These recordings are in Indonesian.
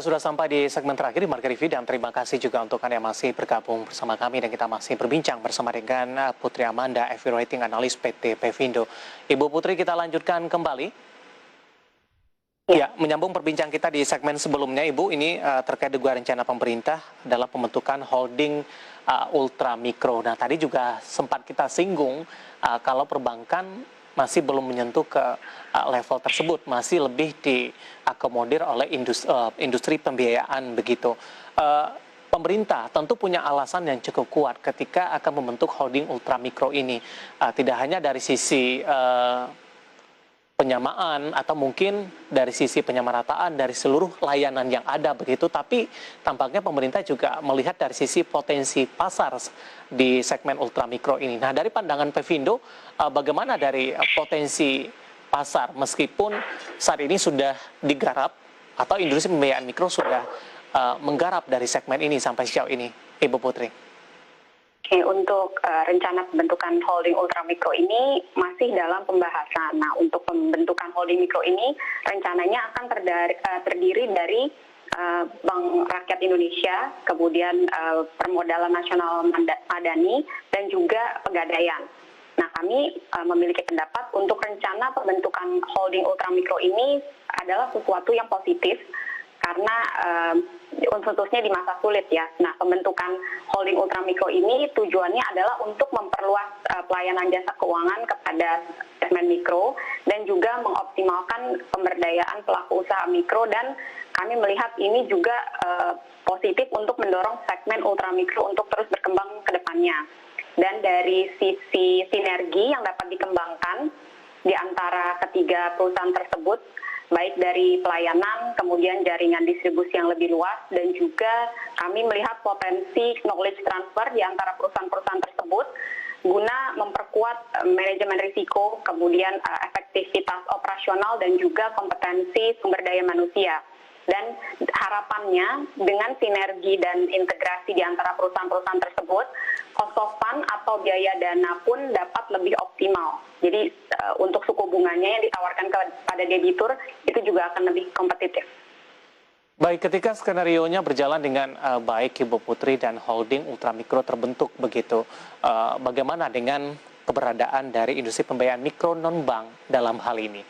Kita sudah sampai di segmen terakhir di Market Review dan terima kasih juga untuk Anda yang masih bergabung bersama kami dan kita masih berbincang bersama dengan Putri Amanda, FV Rating Analis PT Pevindo. Ibu Putri, kita lanjutkan kembali. Ya, menyambung perbincangan kita di segmen sebelumnya, Ibu, ini terkait dengan rencana pemerintah dalam pembentukan holding ultra mikro. Nah, tadi juga sempat kita singgung kalau perbankan masih belum menyentuh ke level tersebut, masih lebih diakomodir oleh industri pembiayaan begitu. Pemerintah tentu punya alasan yang cukup kuat ketika akan membentuk holding ultra mikro ini, tidak hanya dari sisi penyamaan atau mungkin dari sisi penyamarataan dari seluruh layanan yang ada begitu, tapi tampaknya pemerintah juga melihat dari sisi potensi pasar di segmen ultramikro ini. Nah, dari pandangan Pevindo, bagaimana dari potensi pasar meskipun saat ini sudah digarap atau industri pembiayaan mikro sudah menggarap dari segmen ini sampai sejauh ini, Ibu Putri? Untuk rencana pembentukan holding ultramikro ini masih dalam pembahasan. Nah, untuk pembentukan holding mikro ini rencananya akan terdiri dari Bank Rakyat Indonesia, kemudian Permodalan Nasional Madani, dan juga Pegadaian. Nah, kami memiliki pendapat untuk rencana pembentukan holding ultramikro ini adalah sesuatu yang positif karena khususnya di masa sulit ya. Nah, pembentukan holding ultramikro ini tujuannya adalah untuk memperluas pelayanan jasa keuangan kepada segmen mikro dan juga mengoptimalkan pemberdayaan pelaku usaha mikro, dan kami melihat ini juga positif untuk mendorong segmen ultramikro untuk terus berkembang ke depannya. Dan dari sisi sinergi yang dapat dikembangkan di antara ketiga perusahaan tersebut, baik dari pelayanan, kemudian jaringan distribusi yang lebih luas, dan juga kami melihat potensi knowledge transfer di antara perusahaan-perusahaan tersebut guna memperkuat manajemen risiko, kemudian efektivitas operasional, dan juga kompetensi sumber daya manusia. Dan harapannya dengan sinergi dan integrasi di antara perusahaan-perusahaan tersebut, cost of fund atau biaya dana pun dapat lebih optimal. Jadi untuk suku bunganya yang ditawarkan kepada debitur itu juga akan lebih kompetitif. Baik, ketika skenario-nya berjalan dengan baik, Ibu Putri, dan holding ultramikro terbentuk begitu, bagaimana dengan keberadaan dari industri pembiayaan mikro non-bank dalam hal ini?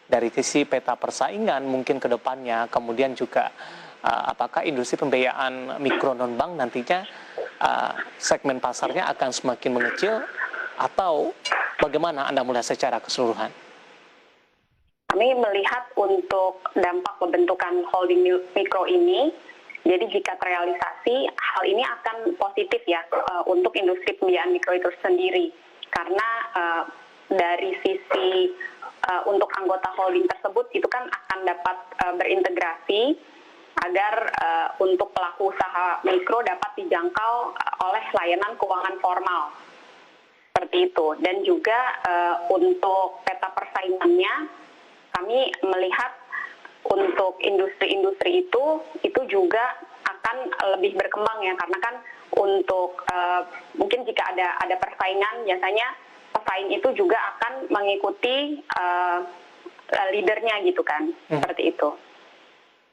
Dari sisi peta persaingan mungkin ke depannya, kemudian juga apakah industri pembiayaan mikro non-bank nantinya segmen pasarnya akan semakin mengecil atau bagaimana Anda melihat secara keseluruhan? Kami melihat untuk dampak pembentukan holding mikro ini, jadi jika terrealisasi, hal ini akan positif ya untuk industri pembiayaan mikro itu sendiri. Karena dari sisi untuk anggota holding tersebut itu kan akan dapat berintegrasi agar untuk pelaku usaha mikro dapat dijangkau oleh layanan keuangan formal. Seperti itu. Dan juga untuk peta persaingannya, kami melihat untuk industri-industri itu juga akan lebih berkembang ya, karena kan untuk mungkin jika ada persaingan, biasanya pesaing itu juga akan mengikuti leadernya gitu kan, seperti itu.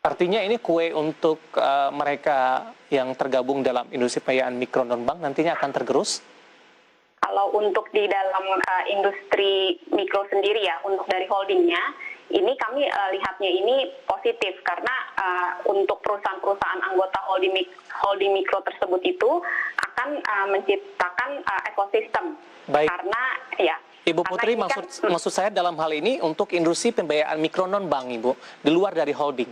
Artinya ini kue untuk mereka yang tergabung dalam industri pembiayaan mikro non-bank nantinya akan tergerus? Kalau untuk di dalam industri mikro sendiri ya, untuk dari holdingnya, ini kami lihatnya ini positif karena untuk perusahaan-perusahaan anggota holding mikro tersebut itu akan menciptakan ekosistem. Baik. Karena ya. Ibu Putri, maksud saya dalam hal ini untuk industri pembiayaan mikro non-bank, Ibu, di luar dari holding.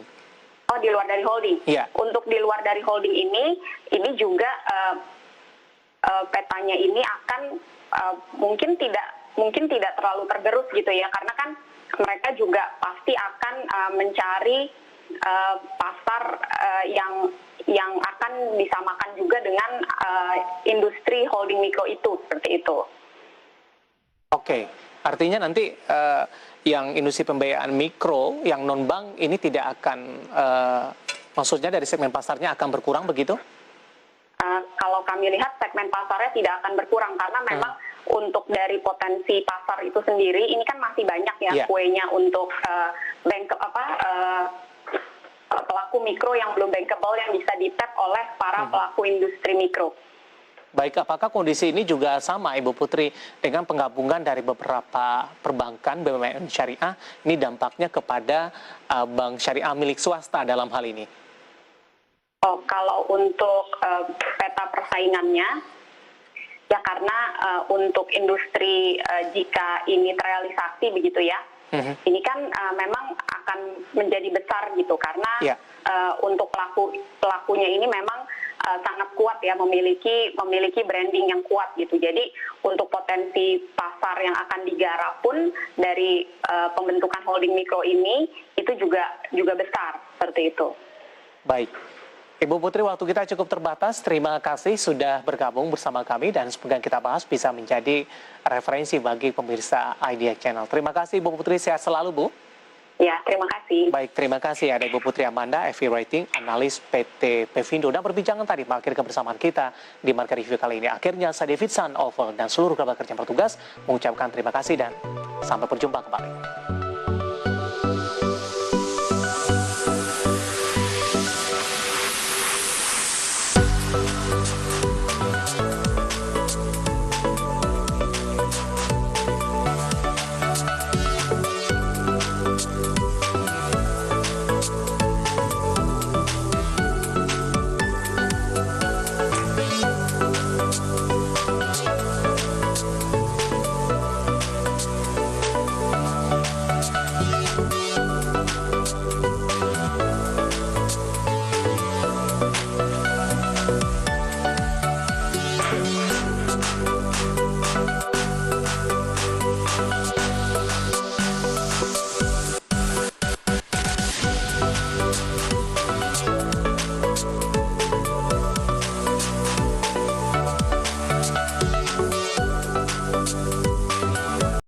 Oh, di luar dari holding. Iya. Untuk di luar dari holding ini juga petanya ini akan mungkin tidak terlalu tergerus gitu ya, karena kan mereka juga pasti akan mencari pasar yang akan disamakan juga dengan industri holding mikro itu, seperti itu. Oke, artinya nanti yang industri pembiayaan mikro, yang non-bank ini tidak akan, maksudnya dari segmen pasarnya akan berkurang begitu? Kalau kami lihat segmen pasarnya tidak akan berkurang karena memang untuk dari potensi pasar itu sendiri ini kan masih banyak ya kuenya untuk pelaku mikro yang belum bankable yang bisa di-tap oleh para pelaku industri mikro. Baik, apakah kondisi ini juga sama Ibu Putri dengan penggabungan dari beberapa perbankan BUMN syariah, ini dampaknya kepada bank syariah milik swasta dalam hal ini? Oh, kalau untuk peta persaingannya, ya karena untuk industri jika ini terrealisasi begitu ya, ini kan memang akan menjadi besar gitu karena untuk pelakunya ini memang sangat kuat ya, memiliki branding yang kuat gitu. Jadi untuk potensi pasar yang akan digarap pun dari pembentukan holding mikro ini itu juga besar seperti itu. Baik. Ibu Putri, waktu kita cukup terbatas. Terima kasih sudah bergabung bersama kami dan semoga kita bahas bisa menjadi referensi bagi pemirsa IDX Channel. Terima kasih Ibu Putri, sehat selalu Bu. Ya, terima kasih. Baik, terima kasih. Ada Ibu Putri Amanda, FV Rating, analis PT Pevindo. Dan perbincangan tadi mengakhiri kebersamaan kita di Market Review kali ini. Akhirnya saya David San, Oval, dan seluruh kerabat kerja yang bertugas mengucapkan terima kasih dan sampai berjumpa kembali.